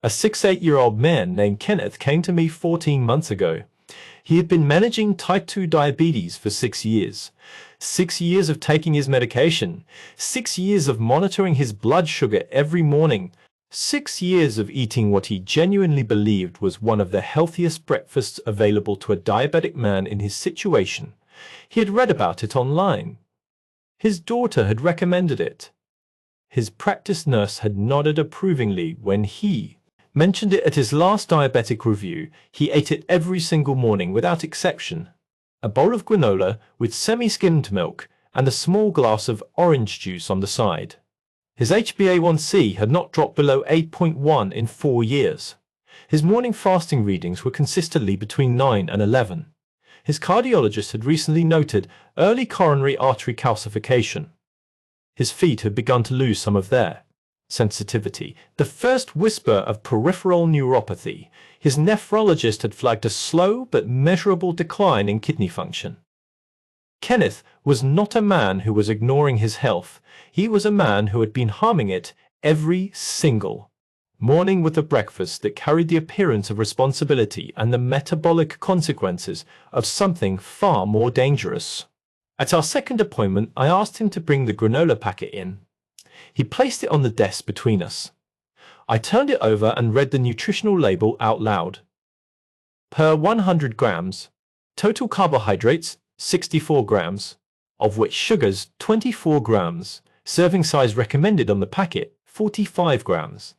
A 68-year-old man named Kenneth came to me 14 months ago. He had been managing type 2 diabetes for 6 years. 6 years of taking his medication. 6 years of monitoring his blood sugar every morning. 6 years of eating what he genuinely believed was one of the healthiest breakfasts available to a diabetic man in his situation. He had read about it online. His daughter had recommended it. His practice nurse had nodded approvingly when he mentioned it at his last diabetic review. He ate it every single morning without exception. A bowl of granola with semi-skimmed milk and a small glass of orange juice on the side. His HbA1c had not dropped below 8.1 in 4 years. His morning fasting readings were consistently between 9 and 11. His cardiologist had recently noted early coronary artery calcification. His feet had begun to lose some of their sensitivity, the first whisper of peripheral neuropathy. His nephrologist had flagged a slow but measurable decline in kidney function. Kenneth was not a man who was ignoring his health. He was a man who had been harming it every single morning with a breakfast that carried the appearance of responsibility and the metabolic consequences of something far more dangerous. At our second appointment, I asked him to bring the granola packet in. He placed it on the desk between us. I turned it over and read the nutritional label out loud. Per 100 grams, total carbohydrates 64 grams, of which sugars 24 grams, serving size recommended on the packet 45 grams.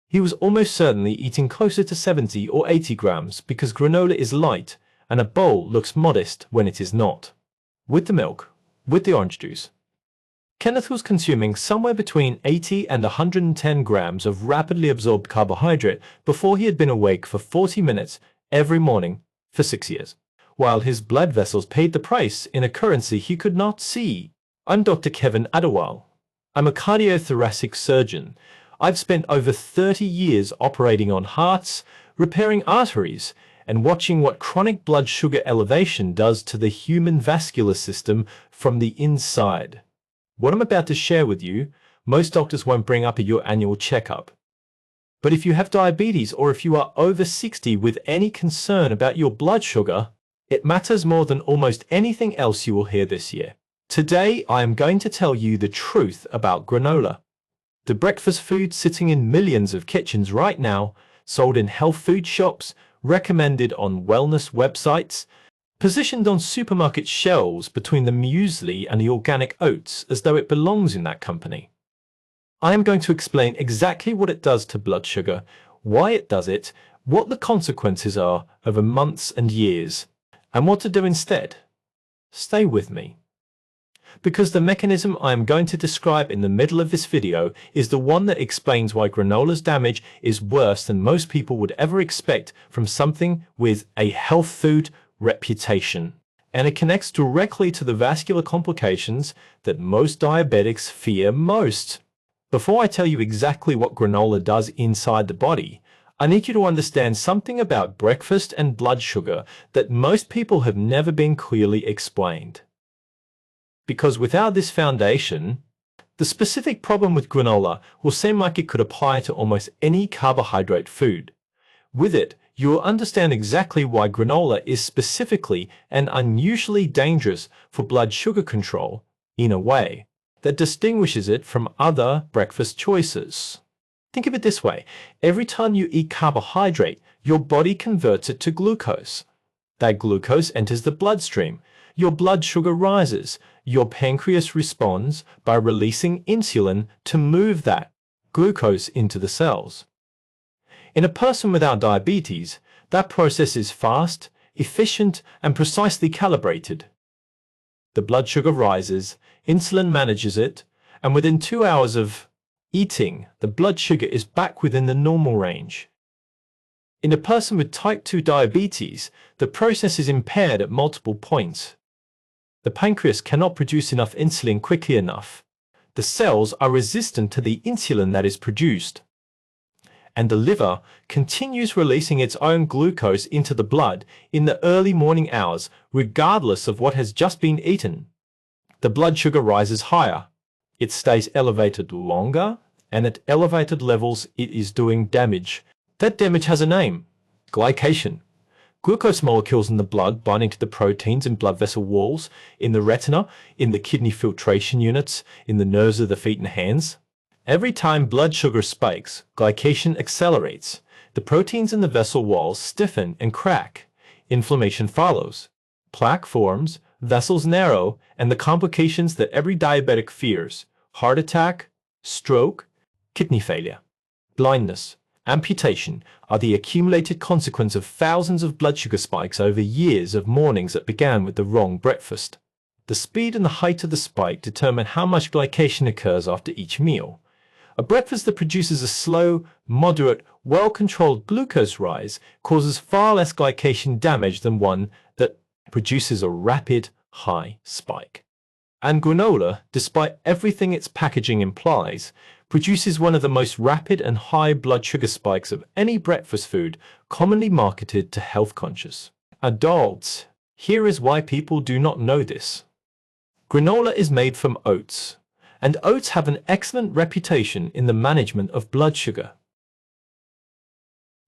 He was almost certainly eating closer to 70 or 80 grams because granola is light and a bowl looks modest when it is not. With the milk, with the orange juice, Kenneth was consuming somewhere between 80 and 110 grams of rapidly absorbed carbohydrate before he had been awake for 40 minutes every morning for 6 years, while his blood vessels paid the price in a currency he could not see. I'm Dr. Kevin Adewale. I'm a cardiothoracic surgeon. I've spent over 30 years operating on hearts, repairing arteries, and watching what chronic blood sugar elevation does to the human vascular system from the inside. What I'm about to share with you, most doctors won't bring up at your annual checkup. But if you have diabetes or if you are over 60 with any concern about your blood sugar, it matters more than almost anything else you will hear this year. Today, I am going to tell you the truth about granola. The breakfast food sitting in millions of kitchens right now, sold in health food shops, recommended on wellness websites, positioned on supermarket shelves between the muesli and the organic oats as though it belongs in that company. I am going to explain exactly what it does to blood sugar, why it does it, what the consequences are over months and years, and what to do instead. Stay with me. Because the mechanism I am going to describe in the middle of this video is the one that explains why granola's damage is worse than most people would ever expect from something with a health food reputation. And it connects directly to the vascular complications that most diabetics fear most. Before I tell you exactly what granola does inside the body, I need you to understand something about breakfast and blood sugar that most people have never been clearly explained. Because without this foundation, the specific problem with granola will seem like it could apply to almost any carbohydrate food. With it, you will understand exactly why granola is specifically and unusually dangerous for blood sugar control in a way that distinguishes it from other breakfast choices. Think of it this way. Every time you eat carbohydrate, your body converts it to glucose. That glucose enters the bloodstream. Your blood sugar rises. Your pancreas responds by releasing insulin to move that glucose into the cells. In a person without diabetes, that process is fast, efficient, and precisely calibrated. The blood sugar rises, insulin manages it, and within 2 hours of eating, the blood sugar is back within the normal range. In a person with type 2 diabetes, the process is impaired at multiple points. The pancreas cannot produce enough insulin quickly enough. The cells are resistant to the insulin that is produced. And the liver continues releasing its own glucose into the blood in the early morning hours, regardless of what has just been eaten. The blood sugar rises higher. It stays elevated longer and at elevated levels it is doing damage. That damage has a name: glycation. Glucose molecules in the blood binding to the proteins in blood vessel walls, in the retina, in the kidney filtration units, in the nerves of the feet and hands. Every time blood sugar spikes, glycation accelerates. The proteins in the vessel walls stiffen and crack. Inflammation follows. Plaque forms, vessels narrow, and the complications that every diabetic fears: heart attack, stroke, kidney failure, blindness, amputation are the accumulated consequence of thousands of blood sugar spikes over years of mornings that began with the wrong breakfast. The speed and the height of the spike determine how much glycation occurs after each meal. A breakfast that produces a slow, moderate, well-controlled glucose rise causes far less glycation damage than one that produces a rapid, high spike. And granola, despite everything its packaging implies, produces one of the most rapid and high blood sugar spikes of any breakfast food commonly marketed to health-conscious adults. Here is why people do not know this. Granola is made from oats, and oats have an excellent reputation in the management of blood sugar.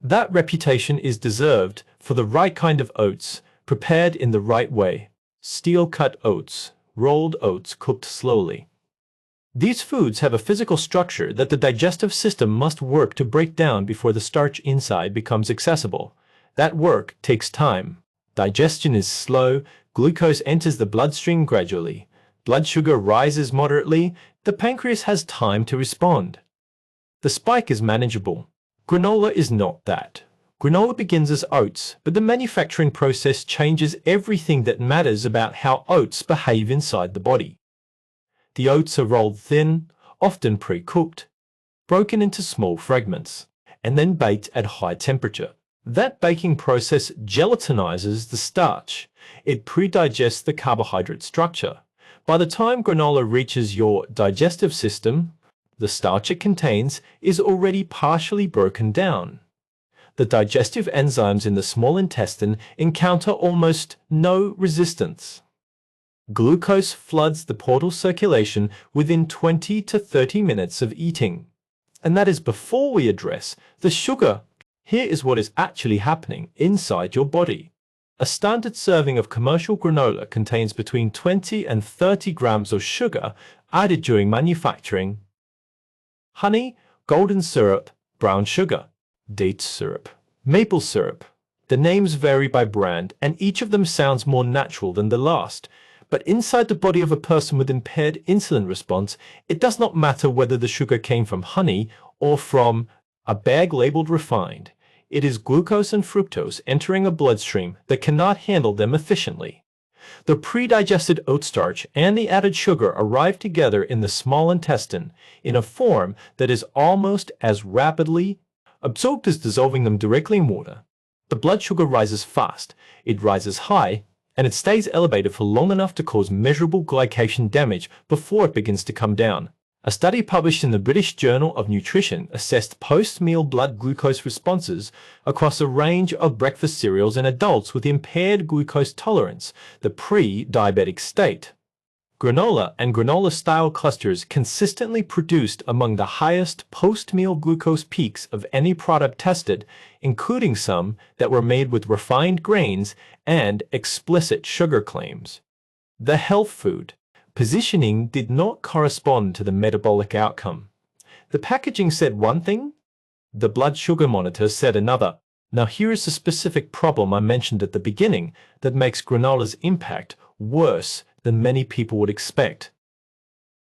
That reputation is deserved for the right kind of oats, prepared in the right way: steel-cut oats, rolled oats cooked slowly. These foods have a physical structure that the digestive system must work to break down before the starch inside becomes accessible. That work takes time. Digestion is slow, glucose enters the bloodstream gradually. Blood sugar rises moderately, the pancreas has time to respond. The spike is manageable. Granola is not that. Granola begins as oats, but the manufacturing process changes everything that matters about how oats behave inside the body. The oats are rolled thin, often pre-cooked, broken into small fragments, and then baked at high temperature. That baking process gelatinizes the starch. It pre-digests the carbohydrate structure. By the time granola reaches your digestive system, the starch it contains is already partially broken down. The digestive enzymes in the small intestine encounter almost no resistance. Glucose floods the portal circulation within 20 to 30 minutes of eating. And that is before we address the sugar. Here is what is actually happening inside your body. A standard serving of commercial granola contains between 20 and 30 grams of sugar added during manufacturing. Honey, golden syrup, brown sugar, date syrup, maple syrup. The names vary by brand, and each of them sounds more natural than the last. But inside the body of a person with impaired insulin response, it does not matter whether the sugar came from honey or from a bag labeled refined. It is glucose and fructose entering a bloodstream that cannot handle them efficiently. The pre-digested oat starch and the added sugar arrive together in the small intestine in a form that is almost as rapidly absorbed as dissolving them directly in water. The blood sugar rises fast, it rises high, and it stays elevated for long enough to cause measurable glycation damage before it begins to come down. A study published in the British Journal of Nutrition assessed post-meal blood glucose responses across a range of breakfast cereals in adults with impaired glucose tolerance, the pre-diabetic state. Granola and granola-style clusters consistently produced among the highest post-meal glucose peaks of any product tested, including some that were made with refined grains and explicit sugar claims. The health food positioning did not correspond to the metabolic outcome. The packaging said one thing, the blood sugar monitor said another. Now here is the specific problem I mentioned at the beginning that makes granola's impact worse than many people would expect.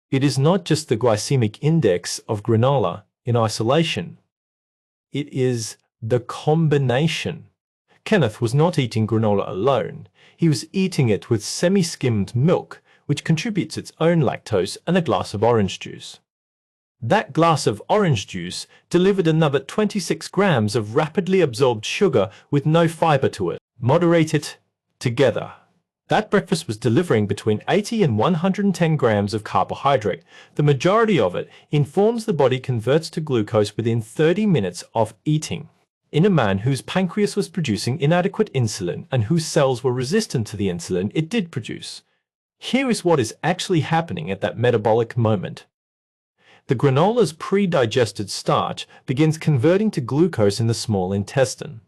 It is not just the glycemic index of granola in isolation. It is the combination. Kenneth was not eating granola alone. He was eating it with semi-skimmed milk, which contributes its own lactose, and a glass of orange juice. That glass of orange juice delivered another 26 grams of rapidly absorbed sugar with no fiber to it. Moderate it together. That breakfast was delivering between 80 and 110 grams of carbohydrate. The majority of it informs the body converts to glucose within 30 minutes of eating. In a man whose pancreas was producing inadequate insulin and whose cells were resistant to the insulin it did produce. Here is what is actually happening at that metabolic moment. The granola's pre-digested starch begins converting to glucose in the small intestine.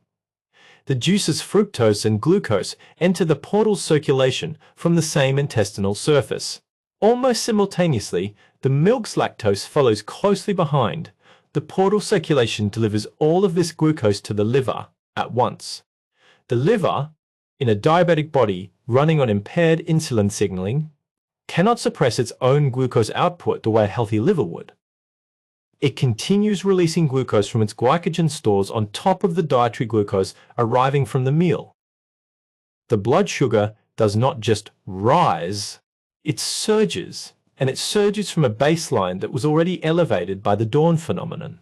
The juices fructose and glucose enter the portal circulation from the same intestinal surface. Almost simultaneously, the milk's lactose follows closely behind. The portal circulation delivers all of this glucose to the liver at once. The liver, in a diabetic body running on impaired insulin signaling, cannot suppress its own glucose output the way a healthy liver would. It continues releasing glucose from its glycogen stores on top of the dietary glucose arriving from the meal. The blood sugar does not just rise, it surges, and it surges from a baseline that was already elevated by the dawn phenomenon.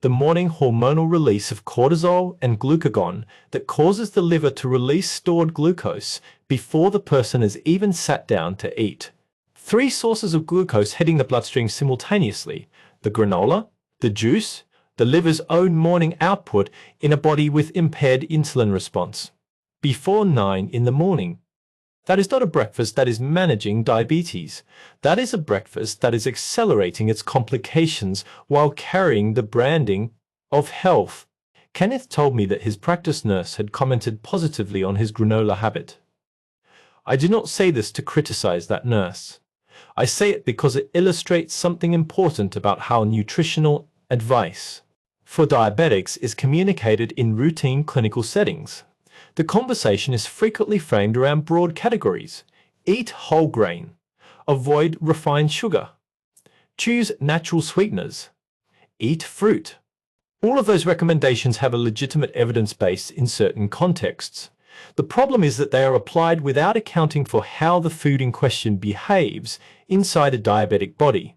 The morning hormonal release of cortisol and glucagon that causes the liver to release stored glucose before the person has even sat down to eat. 3 sources of glucose heading the bloodstream simultaneously: the granola, the juice, the liver's own morning output in a body with impaired insulin response. Before 9 in the morning. That is not a breakfast that is managing diabetes. That is a breakfast that is accelerating its complications while carrying the branding of health. Kenneth told me that his practice nurse had commented positively on his granola habit. I do not say this to criticize that nurse. I say it because it illustrates something important about how nutritional advice for diabetics is communicated in routine clinical settings. The conversation is frequently framed around broad categories. Eat whole grain. Avoid refined sugar. Choose natural sweeteners. Eat fruit. All of those recommendations have a legitimate evidence base in certain contexts. The problem is that they are applied without accounting for how the food in question behaves inside a diabetic body.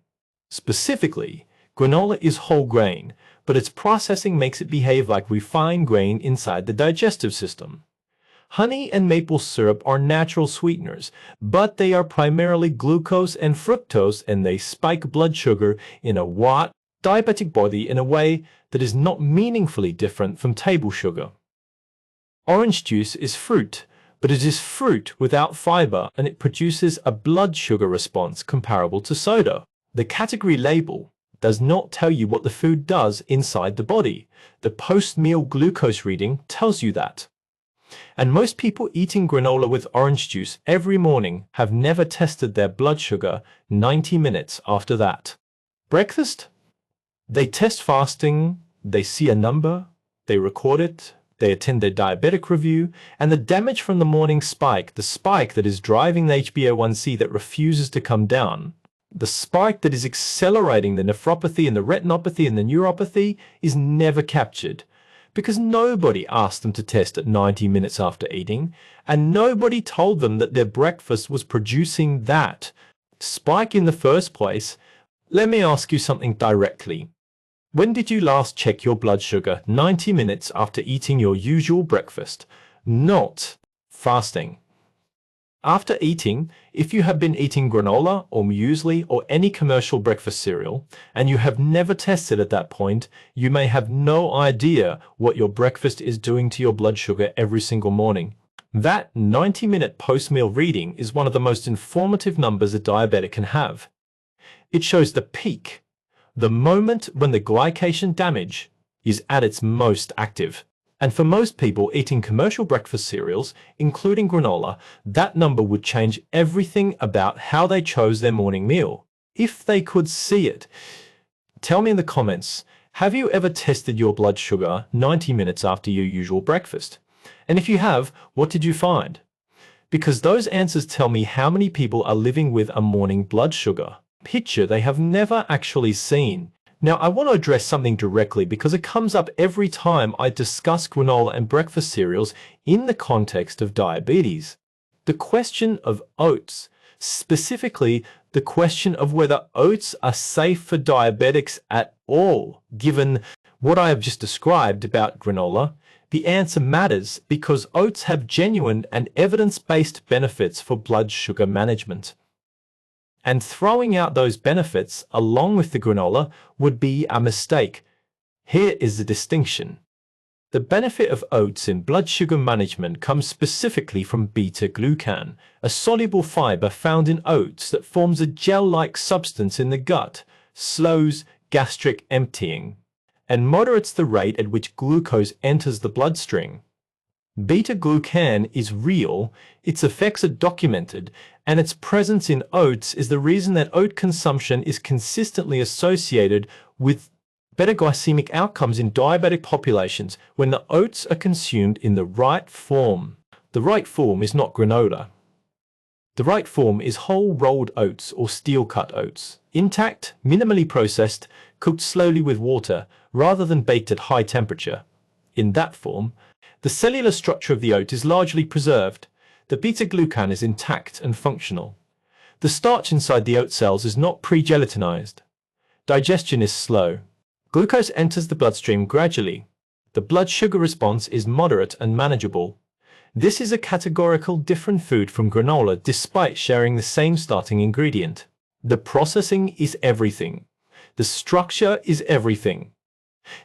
Specifically, granola is whole grain, but its processing makes it behave like refined grain inside the digestive system. Honey and maple syrup are natural sweeteners, but they are primarily glucose and fructose, and they spike blood sugar in a diabetic body in a way that is not meaningfully different from table sugar. Orange juice is fruit, but it is fruit without fiber, and it produces a blood sugar response comparable to soda. The category label does not tell you what the food does inside the body. The post-meal glucose reading tells you that. And most people eating granola with orange juice every morning have never tested their blood sugar 90 minutes after that. Breakfast? They test fasting, they see a number, they record it, they attend their diabetic review, and the damage from the morning spike, the spike that is driving the HbA1c that refuses to come down, the spike that is accelerating the nephropathy and the retinopathy and the neuropathy, is never captured. Because nobody asked them to test at 90 minutes after eating, and nobody told them that their breakfast was producing that spike in the first place. Let me ask you something directly. When did you last check your blood sugar 90 minutes after eating your usual breakfast, not fasting? After eating, if you have been eating granola or muesli or any commercial breakfast cereal, and you have never tested at that point, you may have no idea what your breakfast is doing to your blood sugar every single morning. That 90-minute post-meal reading is one of the most informative numbers a diabetic can have. It shows the peak, the moment when the glycation damage is at its most active. And for most people eating commercial breakfast cereals, including granola, that number would change everything about how they chose their morning meal, if they could see it. Tell me in the comments, have you ever tested your blood sugar 90 minutes after your usual breakfast? And if you have, what did you find? Because those answers tell me how many people are living with a morning blood sugar picture they have never actually seen. Now, I want to address something directly because it comes up every time I discuss granola and breakfast cereals in the context of diabetes. The question of oats, specifically the question of whether oats are safe for diabetics at all, given what I have just described about granola. The answer matters because oats have genuine and evidence-based benefits for blood sugar management. And throwing out those benefits along with the granola would be a mistake. Here is the distinction. The benefit of oats in blood sugar management comes specifically from beta-glucan, a soluble fiber found in oats that forms a gel-like substance in the gut, slows gastric emptying, and moderates the rate at which glucose enters the bloodstream. Beta-glucan is real, its effects are documented, and its presence in oats is the reason that oat consumption is consistently associated with better glycemic outcomes in diabetic populations when the oats are consumed in the right form. The right form is not granola. The right form is whole rolled oats or steel-cut oats, intact, minimally processed, cooked slowly with water, rather than baked at high temperature. In that form, the cellular structure of the oat is largely preserved. The beta-glucan is intact and functional. The starch inside the oat cells is not pre-gelatinized. Digestion is slow. Glucose enters the bloodstream gradually. The blood sugar response is moderate and manageable. This is a categorical different food from granola despite sharing the same starting ingredient. The processing is everything. The structure is everything.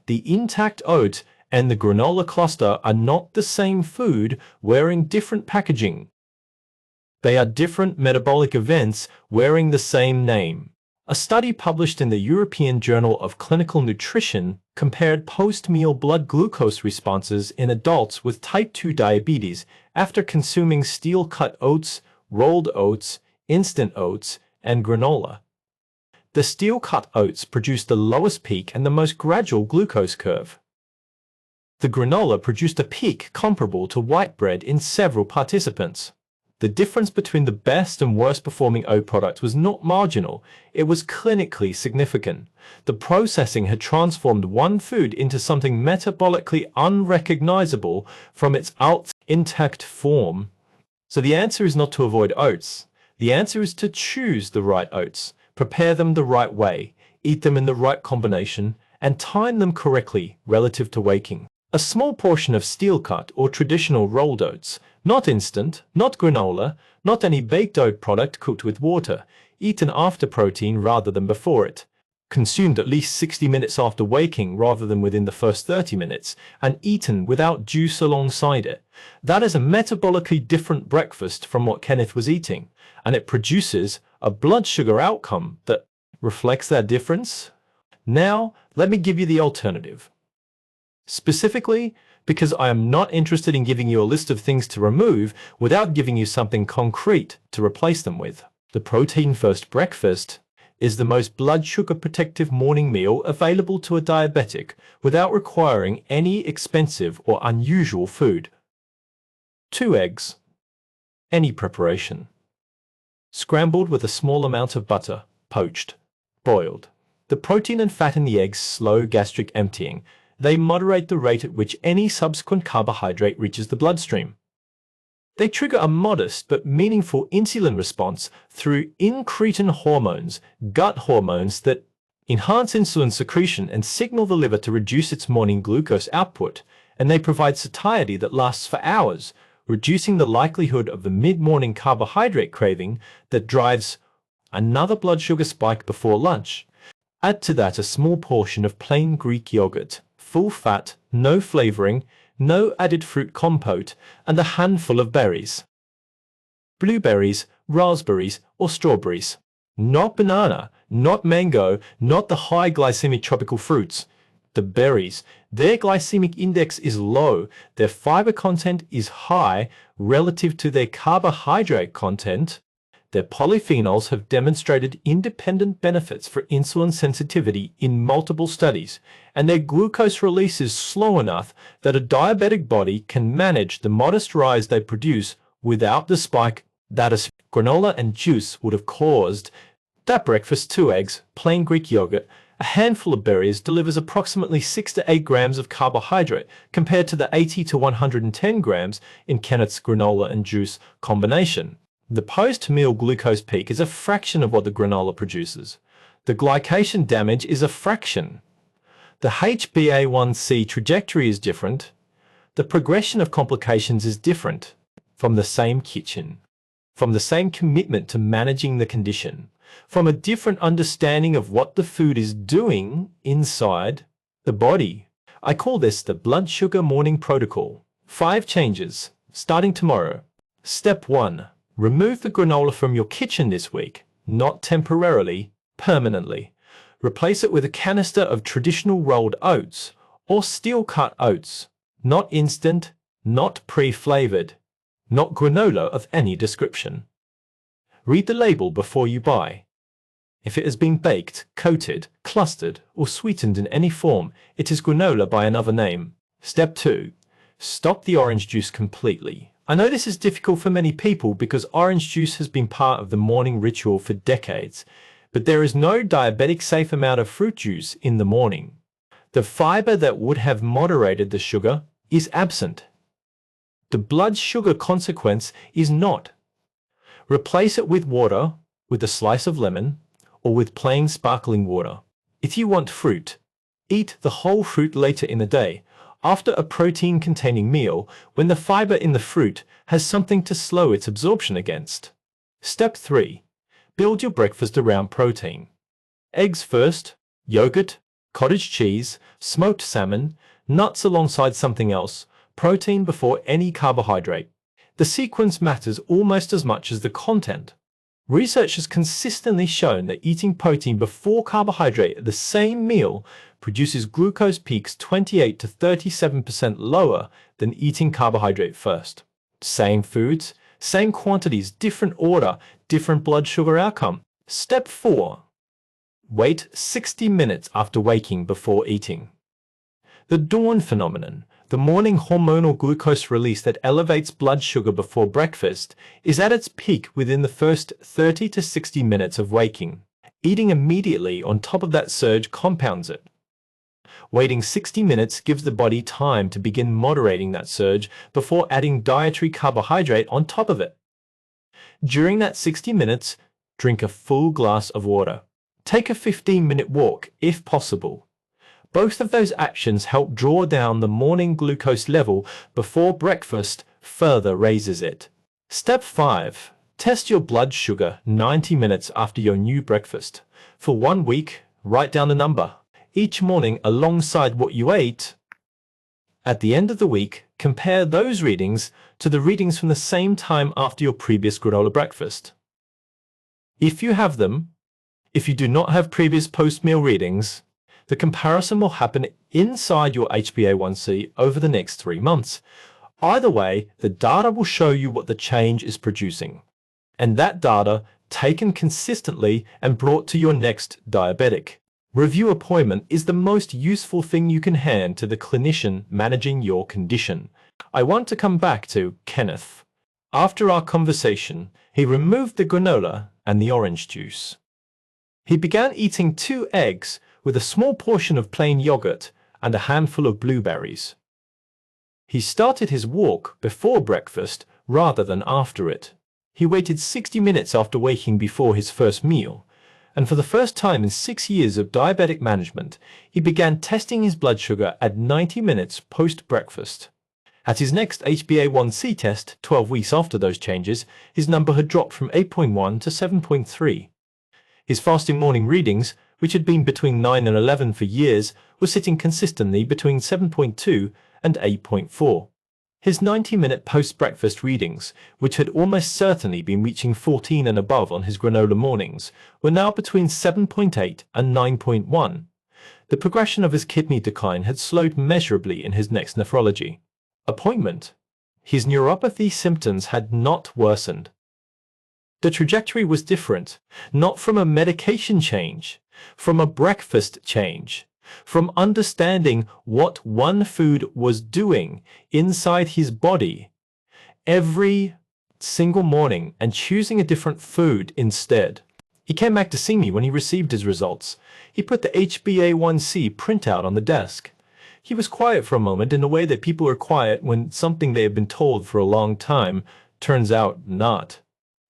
The intact oat and the granola cluster are not the same food wearing different packaging. They are different metabolic events wearing the same name. A study published in the European Journal of Clinical Nutrition compared post-meal blood glucose responses in adults with type 2 diabetes after consuming steel-cut oats, rolled oats, instant oats, and granola. The steel-cut oats produced the lowest peak and the most gradual glucose curve. The granola produced a peak comparable to white bread in several participants. The difference between the best and worst performing oat products was not marginal, it was clinically significant. The processing had transformed one food into something metabolically unrecognizable from its intact form. So the answer is not to avoid oats. The answer is to choose the right oats, prepare them the right way, eat them in the right combination, and time them correctly relative to waking. A small portion of steel-cut or traditional rolled oats, not instant, not granola, not any baked oat product cooked with water, eaten after protein rather than before it, consumed at least 60 minutes after waking rather than within the first 30 minutes, and eaten without juice alongside it. That is a metabolically different breakfast from what Kenneth was eating, and it produces a blood sugar outcome that reflects that difference. Now, let me give you the alternative. Specifically, because I am not interested in giving you a list of things to remove without giving you something concrete to replace them with. The protein-first breakfast is the most blood sugar protective morning meal available to a diabetic without requiring any expensive or unusual food. 2 eggs. Any preparation. Scrambled with a small amount of butter, poached, boiled. The protein and fat in the eggs slow gastric emptying. They moderate the rate at which any subsequent carbohydrate reaches the bloodstream. They trigger a modest but meaningful insulin response through incretin hormones, gut hormones that enhance insulin secretion and signal the liver to reduce its morning glucose output, and they provide satiety that lasts for hours, reducing the likelihood of the mid-morning carbohydrate craving that drives another blood sugar spike before lunch. Add to that a small portion of plain Greek yogurt, full fat, no flavoring, no added fruit compote, and a handful of berries. Blueberries, raspberries, or strawberries. Not banana, not mango, not the high glycemic tropical fruits. The berries, their glycemic index is low, their fiber content is high relative to their carbohydrate content. Their polyphenols have demonstrated independent benefits for insulin sensitivity in multiple studies, and their glucose release is slow enough that a diabetic body can manage the modest rise they produce without the spike that a granola and juice would have caused. That breakfast, 2 eggs, plain Greek yogurt, a handful of berries delivers approximately 6 to 8 grams of carbohydrate compared to the 80 to 110 grams in Kenneth's granola and juice combination. The post-meal glucose peak is a fraction of what the granola produces. The glycation damage is a fraction. The HbA1c trajectory is different. The progression of complications is different. From the same kitchen. From the same commitment to managing the condition. From a different understanding of what the food is doing inside the body. I call this the blood sugar morning protocol. 5 changes, starting tomorrow. Step 1. Remove the granola from your kitchen this week, not temporarily, permanently. Replace it with a canister of traditional rolled oats or steel-cut oats, not instant, not pre-flavored, not granola of any description. Read the label before you buy. If it has been baked, coated, clustered, or sweetened in any form, it is granola by another name. Step 2. Stop the orange juice completely. I know this is difficult for many people because orange juice has been part of the morning ritual for decades, but there is no diabetic-safe amount of fruit juice in the morning. The fiber that would have moderated the sugar is absent. The blood sugar consequence is not. Replace it with water, with a slice of lemon, or with plain sparkling water. If you want fruit, eat the whole fruit later in the day, after a protein-containing meal, when the fiber in the fruit has something to slow its absorption against. Step 3. Build your breakfast around protein. Eggs first, yogurt, cottage cheese, smoked salmon, nuts alongside something else, protein before any carbohydrate. The sequence matters almost as much as the content. Research has consistently shown that eating protein before carbohydrate at the same meal produces glucose peaks 28 to 37% lower than eating carbohydrate first. Same foods, same quantities, different order, different blood sugar outcome. Step 4. Wait 60 minutes after waking before eating. The dawn phenomenon, the morning hormonal glucose release that elevates blood sugar before breakfast, is at its peak within the first 30 to 60 minutes of waking. Eating immediately on top of that surge compounds it. Waiting 60 minutes gives the body time to begin moderating that surge before adding dietary carbohydrate on top of it. During that 60 minutes, drink a full glass of water. Take a 15-minute walk, if possible. Both of those actions help draw down the morning glucose level before breakfast further raises it. Step 5. Test your blood sugar 90 minutes after your new breakfast. For 1 week, write down a number each morning alongside what you ate. At the end of the week, compare those readings to the readings from the same time after your previous granola breakfast. If you have them, if you do not have previous post-meal readings, the comparison will happen inside your HbA1c over the next 3 months. Either way, the data will show you what the change is producing. And that data, taken consistently and brought to your next diabetic review appointment, is the most useful thing you can hand to the clinician managing your condition. I want to come back to Kenneth. After our conversation, he removed the granola and the orange juice. He began eating 2 eggs with a small portion of plain yogurt and a handful of blueberries. He started his walk before breakfast rather than after it. He waited 60 minutes after waking before his first meal, and for the first time in 6 years of diabetic management, he began testing his blood sugar at 90 minutes post-breakfast. At his next HbA1c test, 12 weeks after those changes, his number had dropped from 8.1 to 7.3. His fasting morning readings, which had been between 9 and 11 for years, were sitting consistently between 7.2 and 8.4. His 90-minute post-breakfast readings, which had almost certainly been reaching 14 and above on his granola mornings, were now between 7.8 and 9.1. The progression of his kidney decline had slowed measurably in his next nephrology appointment. His neuropathy symptoms had not worsened. The trajectory was different, not from a medication change, from a breakfast change, from understanding what one food was doing inside his body every single morning and choosing a different food instead. He came back to see me when he received his results. He put the HbA1c printout on the desk. He was quiet for a moment in a way that people are quiet when something they have been told for a long time turns out not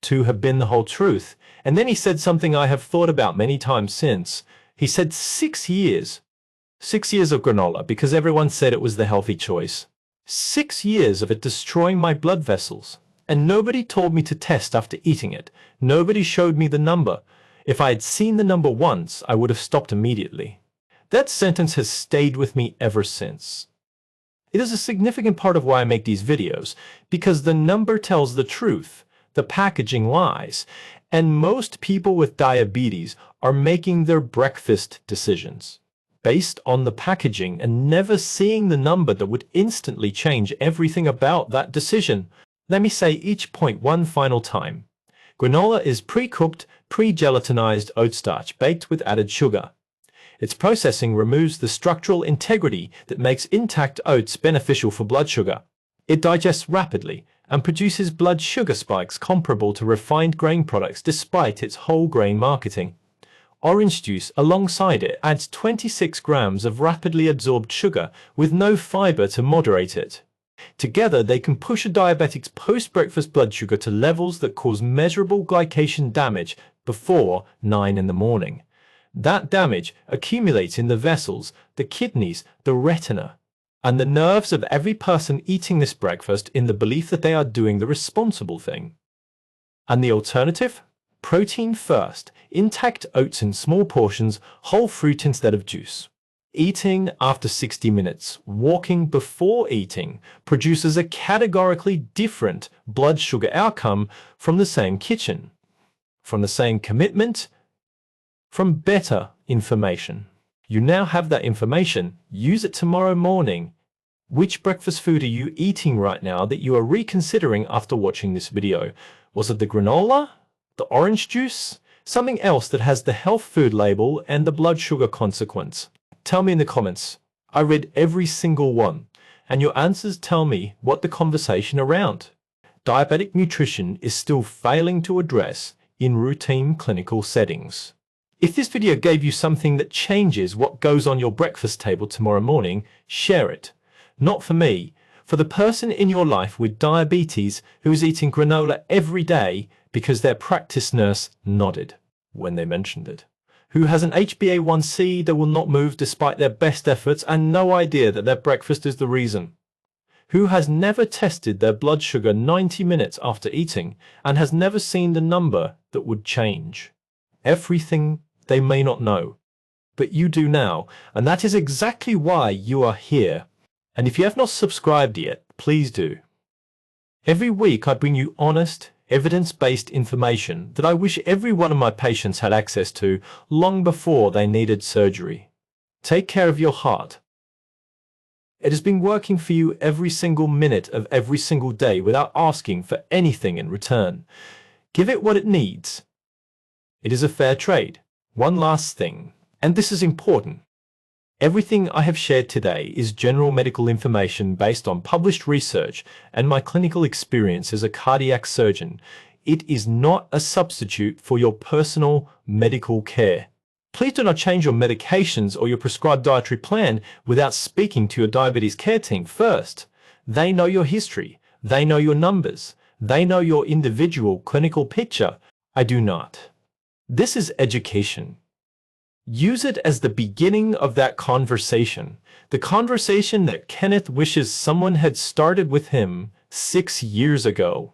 to have been the whole truth. And then he said something I have thought about many times since. He said 6 years. 6 years of granola because everyone said it was the healthy choice. 6 years of it destroying my blood vessels. And nobody told me to test after eating it. Nobody showed me the number. If I had seen the number once, I would have stopped immediately. That sentence has stayed with me ever since. It is a significant part of why I make these videos, because the number tells the truth. The packaging lies, and most people with diabetes are making their breakfast decisions based on the packaging and never seeing the number that would instantly change everything about that decision. Let me say each point one final time. Granola is pre-cooked, pre-gelatinized oat starch baked with added sugar. Its processing removes the structural integrity that makes intact oats beneficial for blood sugar. It digests rapidly and produces blood sugar spikes comparable to refined grain products despite its whole grain marketing. Orange juice alongside it adds 26 grams of rapidly absorbed sugar with no fiber to moderate it. Together, they can push a diabetic's post-breakfast blood sugar to levels that cause measurable glycation damage before 9 in the morning. That damage accumulates in the vessels, the kidneys, the retina, and the nerves of every person eating this breakfast in the belief that they are doing the responsible thing. And the alternative? Protein first, intact oats in small portions, whole fruit instead of juice. Eating after 60 minutes, walking before eating, produces a categorically different blood sugar outcome from the same kitchen, from the same commitment, from better information. You now have that information. Use it tomorrow morning. Which breakfast food are you eating right now that you are reconsidering after watching this video? Was it the granola? The orange juice? Something else that has the health food label and the blood sugar consequence? Tell me in the comments. I read every single one, and your answers tell me what the conversation around diabetic nutrition is still failing to address in routine clinical settings. If this video gave you something that changes what goes on your breakfast table tomorrow morning, share it. Not for me, for the person in your life with diabetes who is eating granola every day because their practice nurse nodded when they mentioned it, who has an HbA1c that will not move despite their best efforts and no idea that their breakfast is the reason, who has never tested their blood sugar 90 minutes after eating and has never seen the number that would change. Everything they may not know, but you do now, and that is exactly why you are here. And if you have not subscribed yet, please do. Every week I bring you honest, evidence-based information that I wish every one of my patients had access to long before they needed surgery. Take care of your heart. It has been working for you every single minute of every single day without asking for anything in return. Give it what it needs. It is a fair trade. One last thing, and this is important. Everything I have shared today is general medical information based on published research and my clinical experience as a cardiac surgeon. It is not a substitute for your personal medical care. Please do not change your medications or your prescribed dietary plan without speaking to your diabetes care team first. They know your history. They know your numbers. They know your individual clinical picture. I do not. This is education. Use it as the beginning of that conversation, the conversation that Kenneth wishes someone had started with him 6 years ago.